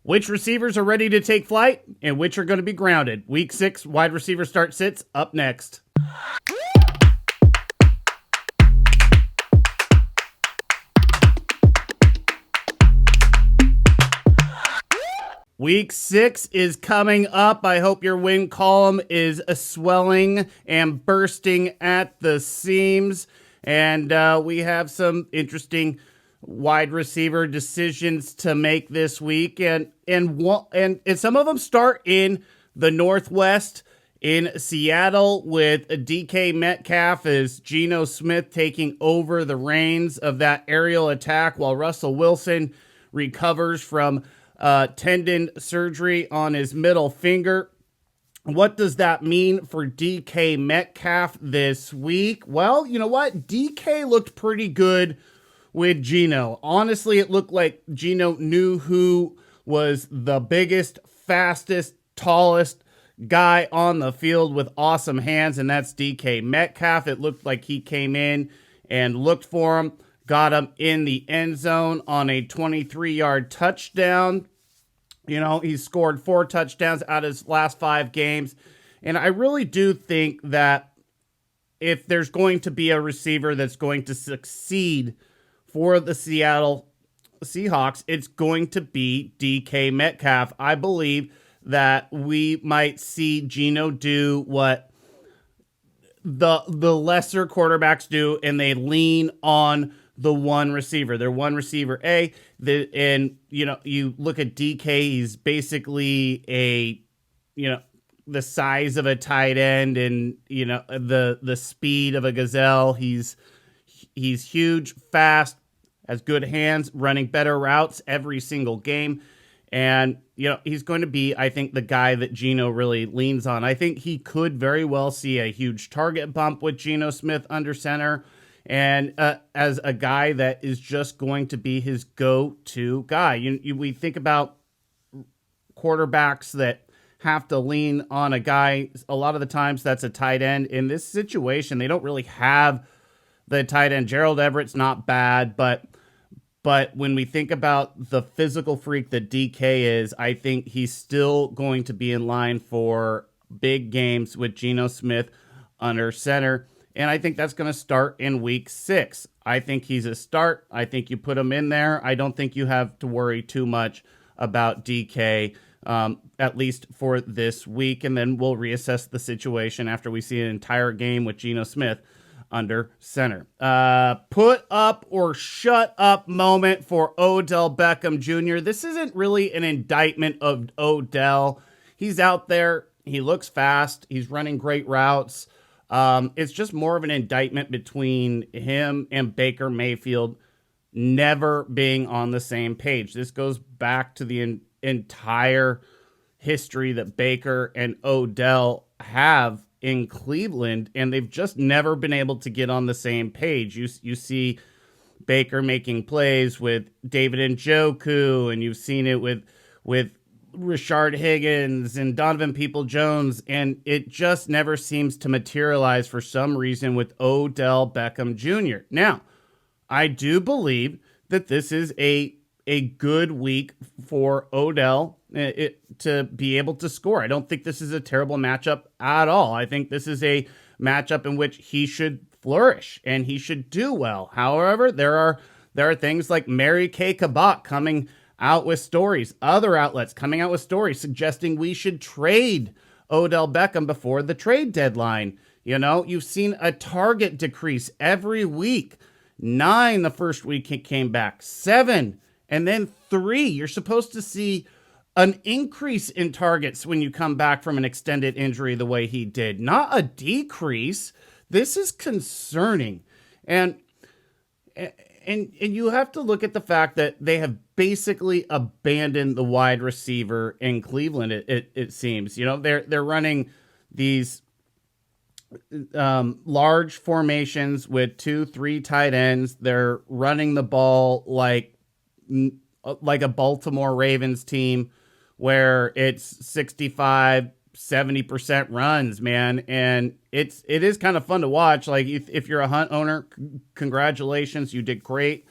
Which receivers are ready to take flight and which are going to be grounded? Week 6 wide receiver start sits up next. Week 6 is coming up. I hope your win column is swelling and bursting at the seams. And we have some interesting wide receiver decisions to make this week. And some of them start in the Northwest, in Seattle, with DK Metcalf as Geno Smith taking over the reins of that aerial attack while Russell Wilson recovers from tendon surgery on his middle finger. What does that mean for DK Metcalf this week? Well, you know what? DK looked pretty good with Geno. Honestly, it looked like Geno knew who was the biggest, fastest, tallest guy on the field with awesome hands, and that's DK Metcalf. It looked like he came in and looked for him, got him in the end zone on a 23-yard touchdown. You know, he's scored 4 touchdowns out of his last 5 games. And I really do think that if there's going to be a receiver that's going to succeed for the Seattle Seahawks, it's going to be DK Metcalf. I believe that we might see Geno do what the lesser quarterbacks do, and they lean on the one receiver. They're one receiver A. And, you know, you look at DK, he's basically the size of a tight end and, you know, the speed of a gazelle. He's huge, fast, has good hands, running better routes every single game. And, you know, he's going to be, I think, the guy that Geno really leans on. I think he could very well see a huge target bump with Geno Smith under center. And as a guy that is just going to be his go-to guy. We think about quarterbacks that have to lean on a guy. A lot of the times that's a tight end. In this situation, they don't really have the tight end. Gerald Everett's not bad, but when we think about the physical freak that DK is, I think he's still going to be in line for big games with Geno Smith under center. And I think that's going to start in week 6. I think he's a start. I think you put him in there. I don't think you have to worry too much about DK, at least for this week. And then we'll reassess the situation after we see an entire game with Geno Smith under center. Put up or shut up moment for Odell Beckham Jr. This isn't really an indictment of Odell. He's out there. He looks fast. He's running great routes. It's just more of an indictment between him and Baker Mayfield never being on the same page. This goes back to the entire history that Baker and Odell have in Cleveland, and they've just never been able to get on the same page. You see Baker making plays with David Njoku, and you've seen it with Rashard Higgins and Donovan Peoples-Jones, and it just never seems to materialize for some reason with Odell Beckham Jr. Now, I do believe that this is a good week for Odell to be able to score. I don't think this is a terrible matchup at all. I think this is a matchup in which he should flourish and he should do well. However, there are things like Mary Kay Cabot coming out with stories, other outlets coming out with stories suggesting we should trade Odell Beckham before the trade deadline. You know, you've seen a target decrease every week. 9 the first week he came back, 7, and then 3. You're supposed to see an increase in targets when you come back from an extended injury the way he did, not a decrease. This is concerning. And you have to look at the fact that they have basically abandoned the wide receiver in Cleveland. It seems, you know, they're running these large formations with 2-3 tight ends. They're running the ball like a Baltimore Ravens team where it's 65-70% runs, man. And it is kind of fun to watch. Like if you're a Hunt owner, congratulations, you did great.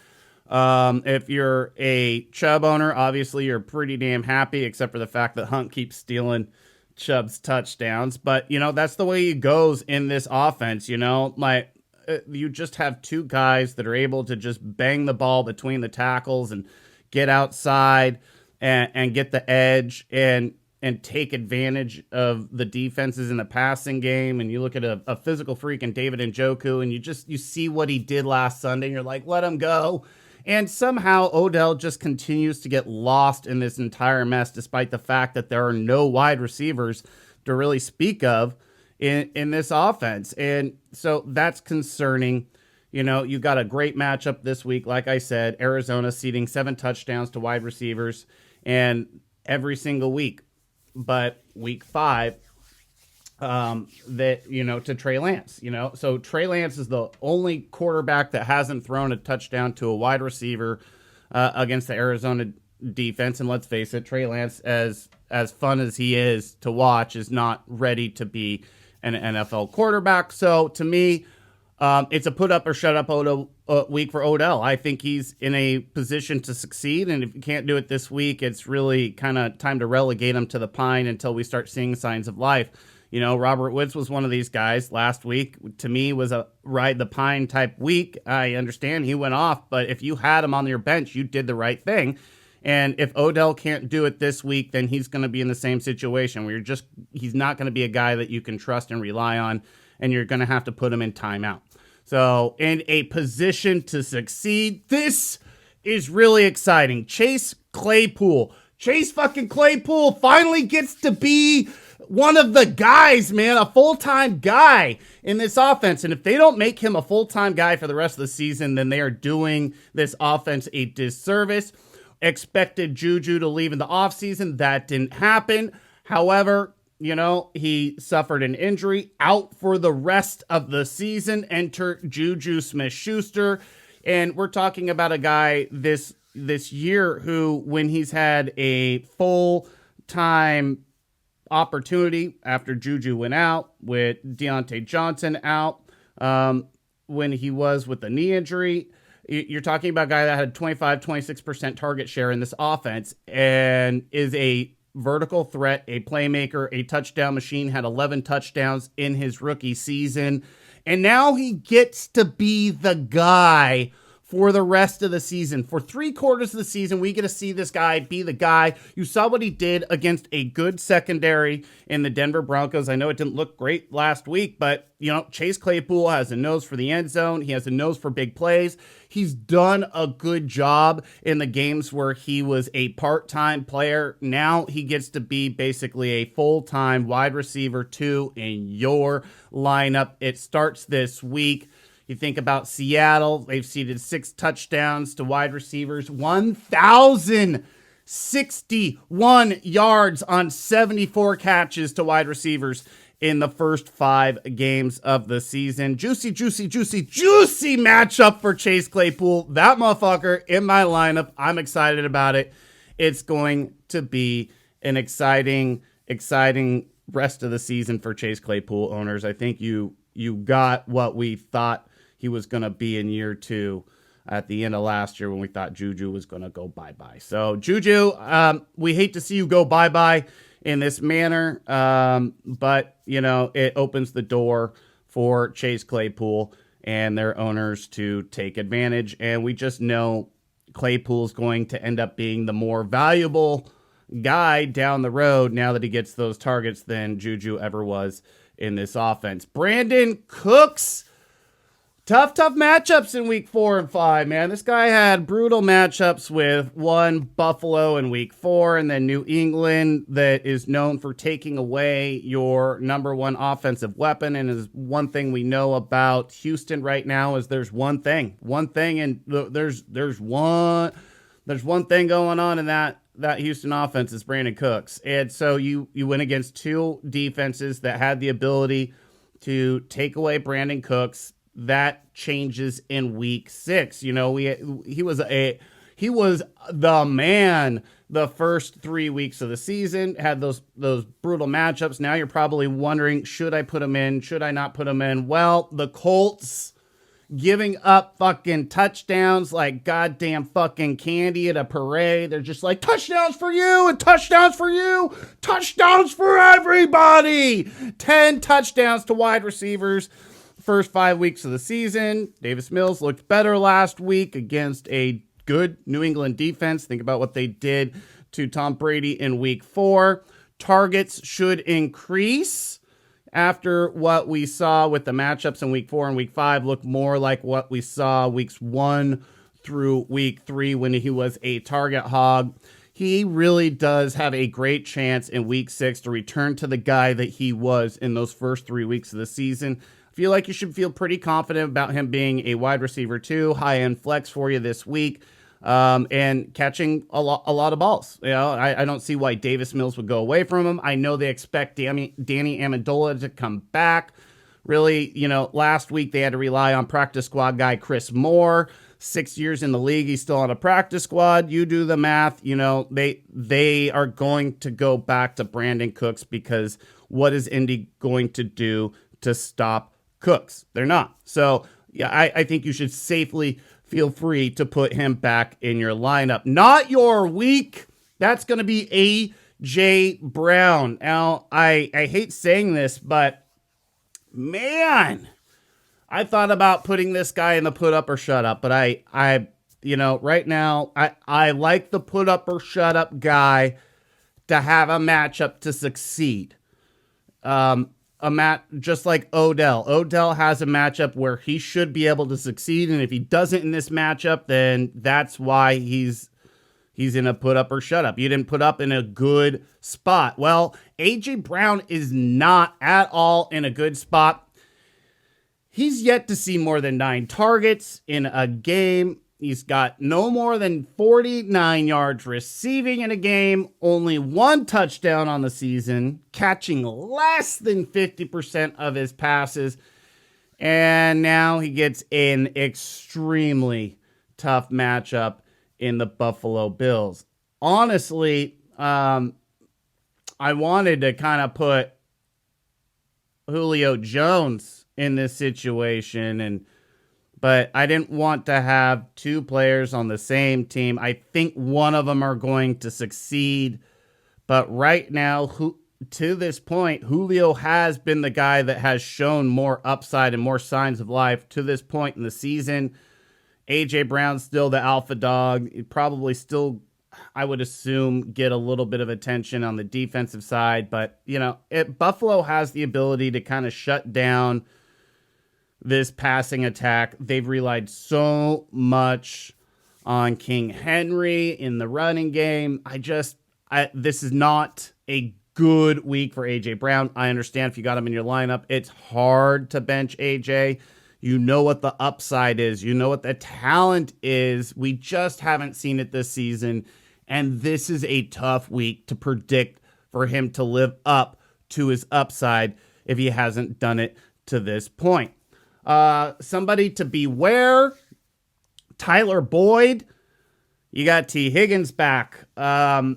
If you're a Chubb owner, obviously you're pretty damn happy, except for the fact that Hunt keeps stealing Chubb's touchdowns. But, that's the way it goes in this offense, you just have two guys that are able to just bang the ball between the tackles and get outside and get the edge and take advantage of the defenses in the passing game. And you look at a physical freak in David Njoku, and you see what he did last Sunday, and you're like, let him go. And somehow Odell just continues to get lost in this entire mess, despite the fact that there are no wide receivers to really speak of in this offense. And so that's concerning. You got a great matchup this week. Like I said, Arizona ceding 7 touchdowns to wide receivers and every single week. But week 5, to Trey Lance, so Trey Lance is the only quarterback that hasn't thrown a touchdown to a wide receiver against the Arizona defense. And let's face it, Trey Lance, as fun as he is to watch, is not ready to be an NFL quarterback. So to me, it's a put up or shut up week for Odell. I think he's in a position to succeed, and if you can't do it this week, it's really kind of time to relegate him to the pine until we start seeing signs of life. Robert Woods was one of these guys last week. To me, was a ride the pine type week. I understand he went off, but if you had him on your bench, you did the right thing. And if Odell can't do it this week, then he's going to be in the same situation where he's not going to be a guy that you can trust and rely on, and you're going to have to put him in timeout. So in a position to succeed, this is really exciting. Chase Claypool finally gets to be one of the guys, man, a full-time guy in this offense. And if they don't make him a full-time guy for the rest of the season, then they are doing this offense a disservice. Expected Juju to leave in the offseason. That didn't happen. However, he suffered an injury, out for the rest of the season. Enter Juju Smith-Schuster. And we're talking about a guy this year who, when he's had a full-time opportunity after Juju went out, with Deontay Johnson out, when he was with the knee injury, you're talking about a guy that had 25-26% target share in this offense and is a vertical threat, a playmaker, a touchdown machine, had 11 touchdowns in his rookie season. And now he gets to be the guy for the rest of the season. For 3/4 of the season, we get to see this guy be the guy. You saw what he did against a good secondary in the Denver Broncos. I know it didn't look great last week, but, Chase Claypool has a nose for the end zone. He has a nose for big plays. He's done a good job in the games where he was a part-time player. Now he gets to be basically a full-time wide receiver 2 in your lineup. It starts this week. You think about Seattle, they've ceded 6 touchdowns to wide receivers, 1,061 yards on 74 catches to wide receivers in the first 5 games of the season. Juicy matchup for Chase Claypool. That motherfucker in my lineup. I'm excited about it. It's going to be an exciting rest of the season for Chase Claypool owners. I think you got what we thought he was going to be in year 2 at the end of last year when we thought Juju was going to go bye-bye. So, Juju, we hate to see you go bye-bye in this manner, but, it opens the door for Chase Claypool and their owners to take advantage. And we just know Claypool's going to end up being the more valuable guy down the road now that he gets those targets than Juju ever was in this offense. Brandin Cooks. Tough matchups in week 4 and 5, man. This guy had brutal matchups with Buffalo in week 4 and then New England, that is known for taking away your number 1 offensive weapon. And is one thing we know about Houston right now is there's one thing, and there's one thing going on in that Houston offense is Brandin Cooks. And so you went against 2 defenses that had the ability to take away Brandin Cooks. That changes in week 6. He was the man the first 3 weeks of the season, had those brutal matchups. Now you're probably wondering, should I put him in? Should I not put him in? Well, the Colts giving up fucking touchdowns like goddamn fucking candy at a parade. They're just like, touchdowns for you and touchdowns for you, touchdowns for everybody. 10 touchdowns to wide receivers first 5 weeks of the season. Davis Mills looked better last week against a good New England defense. Think about what they did to Tom Brady in week 4. Targets should increase after what we saw with the matchups in week 4 and week 5. Look more like what we saw weeks 1 through week 3 when he was a target hog. He really does have a great chance in week 6 to return to the guy that he was in those first 3 weeks of the season. I feel like you should feel pretty confident about him being a wide receiver 2, high-end flex for you this week. And catching a lot of balls. You know, I don't see why Davis Mills would go away from him. I know they expect Danny Amendola to come back. Really, you know, last week they had to rely on practice squad guy Chris Moore. 6 years in the league, he's still on a practice squad. You do the math. You know, they are going to go back to Brandin Cooks because what is Indy going to do to stop Cooks? They're not. So, yeah, I think you should safely feel free to put him back in your lineup. Not your week. That's going to be A.J. Brown. Now, I hate saying this, but man, I thought about putting this guy in the put up or shut up, but I you know, right now, I like the put up or shut up guy to have a matchup to succeed. Just like Odell. Odell has a matchup where he should be able to succeed, and if he doesn't in this matchup, then that's why he's in a put up or shut up. You didn't put up in a good spot. Well, A.J. Brown is not at all in a good spot. He's yet to see more than 9 targets in a game. He's got no more than 49 yards receiving in a game, only 1 touchdown on the season, catching less than 50% of his passes, and now he gets an extremely tough matchup in the Buffalo Bills. Honestly, I wanted to kind of put Julio Jones in this situation, but I didn't want to have 2 players on the same team. I think one of them are going to succeed. But right now, to this point, Julio has been the guy that has shown more upside and more signs of life to this point in the season. A.J. Brown's still the alpha dog. He'd probably still, I would assume, get a little bit of attention on the defensive side. But, you know, Buffalo has the ability to kind of shut down this passing attack. They've relied so much on King Henry in the running game. This is not a good week for A.J. Brown. I understand if you got him in your lineup, it's hard to bench A.J. You know what the upside is. You know what the talent is. We just haven't seen it this season. And this is a tough week to predict for him to live up to his upside if he hasn't done it to this point. Somebody to beware, Tyler Boyd. You got T. Higgins back. And,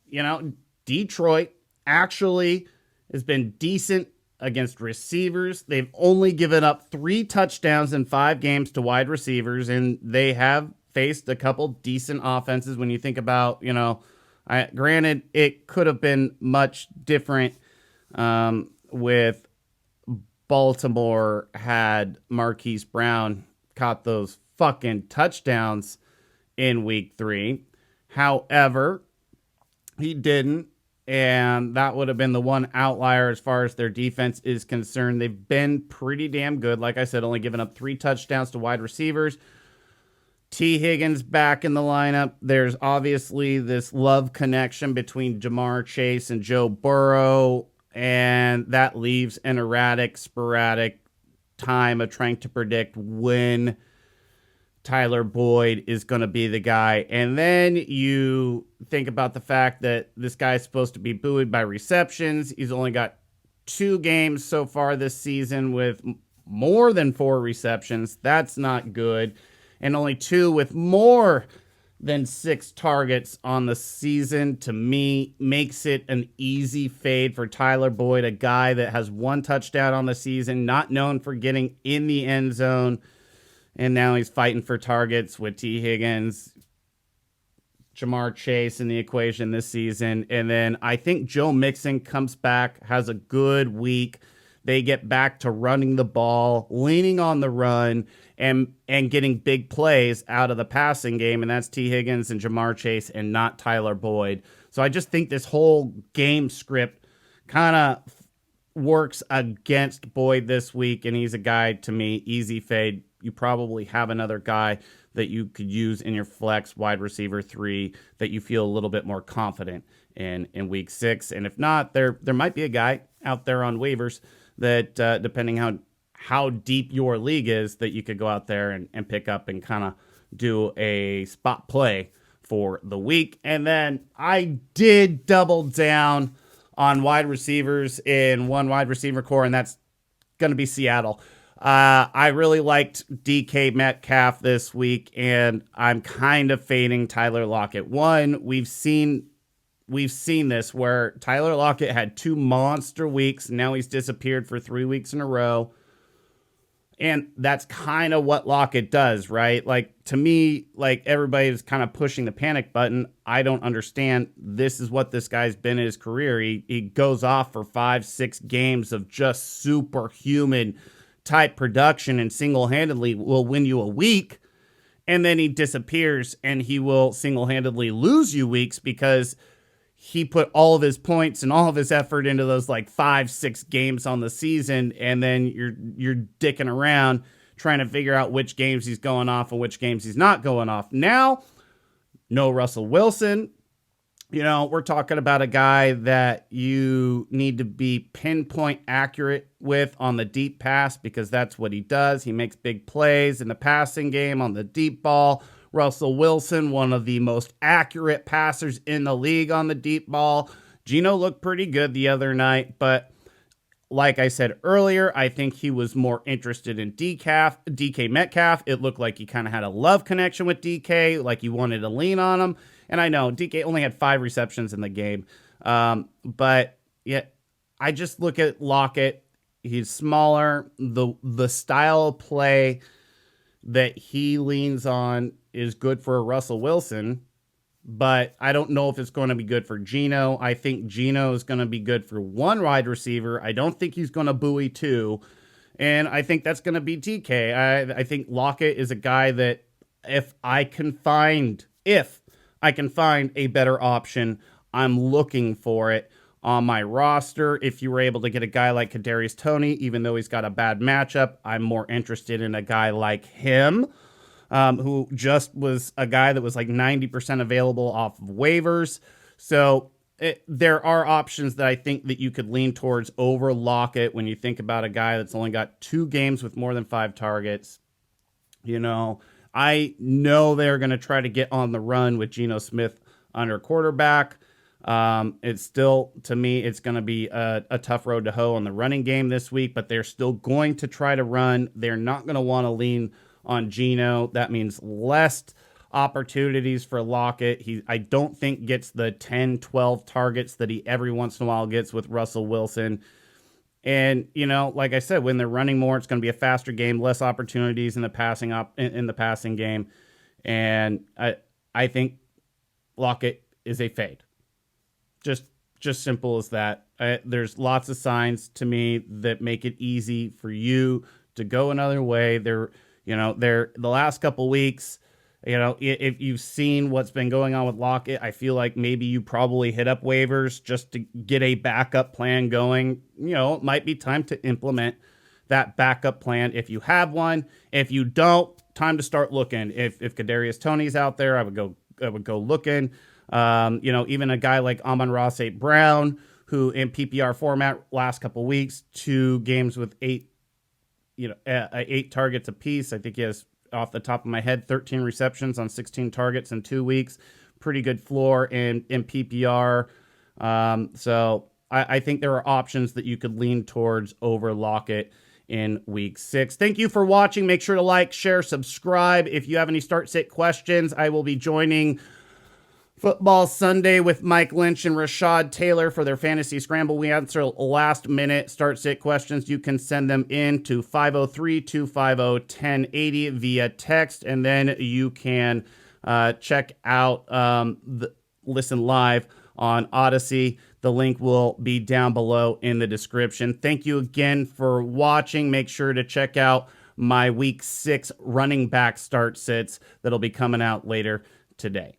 you know, Detroit actually has been decent against receivers. They've only given up 3 touchdowns in 5 games to wide receivers, and they have faced a couple decent offenses when you think about, you know, granted, it could have been much different with Baltimore had Marquise Brown caught those fucking touchdowns in week 3. However, he didn't, and that would have been the one outlier as far as their defense is concerned. They've been pretty damn good. Like I said, only giving up 3 touchdowns to wide receivers. T. Higgins back in the lineup. There's obviously this love connection between Jamar Chase and Joe Burrow, and that leaves an erratic, sporadic time of trying to predict when Tyler Boyd is going to be the guy. And then you think about the fact that this guy is supposed to be buoyed by receptions. He's only got 2 games so far this season with more than 4 receptions. That's not good. And only 2 with more than 6 targets on the season, to me, makes it an easy fade for Tyler Boyd, a guy that has 1 touchdown on the season, not known for getting in the end zone. And now he's fighting for targets with T. Higgins, Jamar Chase in the equation this season. And then I think Joe Mixon comes back, has a good week. They get back to running the ball, leaning on the run, and getting big plays out of the passing game. And that's T. Higgins and Jamar Chase and not Tyler Boyd. So I just think this whole game script kind of works against Boyd this week. And he's a guy, to me, easy fade. You probably have another guy that you could use in your flex wide receiver 3 that you feel a little bit more confident in week 6. And if not, there might be a guy out there on waivers that, depending how deep your league is, that you could go out there and pick up and kind of do a spot play for the week. And then I did double down on wide receivers in one wide receiver core, and that's going to be Seattle. I really liked DK Metcalf this week, and I'm kind of fading Tyler Lockett. One, we've seen this where Tyler Lockett had 2 monster weeks. Now he's disappeared for 3 weeks in a row. And that's kind of what Lockett does, right? Like, to me, like, everybody's kind of pushing the panic button. I don't understand. This is what this guy's been in his career. He goes off for 5-6 games of just superhuman type production and single-handedly will win you a week. And then he disappears and he will single-handedly lose you weeks because he put all of his points and all of his effort into those like 5-6 games on the season. And then you're dicking around trying to figure out which games he's going off and which games he's not going off. Now, no Russell Wilson. You know, we're talking about a guy that you need to be pinpoint accurate with on the deep pass because that's what he does. He makes big plays in the passing game on the deep ball. Russell Wilson, one of the most accurate passers in the league on the deep ball. Geno looked pretty good the other night, but like I said earlier, I think he was more interested in DK Metcalf. It looked like he kind of had a love connection with DK, like he wanted to lean on him. And I know DK only had 5 receptions in the game. But yeah, I just look at Lockett. He's smaller. The style of play that he leans on is good for Russell Wilson. But I don't know if it's going to be good for Geno. I think Geno is going to be good for 1 wide receiver. I don't think he's going to buoy 2. And I think that's going to be DK. I think Lockett is a guy that if I can find a better option, I'm looking for it on my roster. If you were able to get a guy like Kadarius Toney, even though he's got a bad matchup, I'm more interested in a guy like him, who just was a guy that was like 90% available off of waivers. So there are options that I think that you could lean towards over Lockett when you think about a guy that's only got 2 games with more than 5 targets. You know, I know they're going to try to get on the run with Geno Smith under quarterback. It's still, to me, it's going to be a tough road to hoe on the running game this week, but they're still going to try to run. They're not going to want to lean on Geno. That means less opportunities for Lockett. I don't think gets the 10, 12 targets that he every once in a while gets with Russell Wilson. And, you know, like I said, when they're running more, it's going to be a faster game, less opportunities in the passing game. And I think Lockett is a fade. Just simple as that. There's lots of signs to me that make it easy for you to go another way. The last couple weeks, you know, if you've seen what's been going on with Lockett, I feel like maybe you probably hit up waivers just to get a backup plan going. You know, it might be time to implement that backup plan if you have one. If you don't, time to start looking. If Kadarius Toney's out there, I would go looking. Even a guy like Amon-Ra St. Brown, who in PPR format last couple weeks, 2 games with 8 targets apiece. I think he has, off the top of my head, 13 receptions on 16 targets in 2 weeks. Pretty good floor in PPR. So I think there are options that you could lean towards over Lockett in week 6. Thank you for watching. Make sure to like, share, subscribe. If you have any start-sit questions, I will be joining Football Sunday with Mike Lynch and Rashad Taylor for their Fantasy Scramble. We answer last-minute start-sit questions. You can send them in to 503-250-1080 via text, and then you can check out listen live on Odyssey. The link will be down below in the description. Thank you again for watching. Make sure to check out my Week 6 running back start-sits that'll be coming out later today.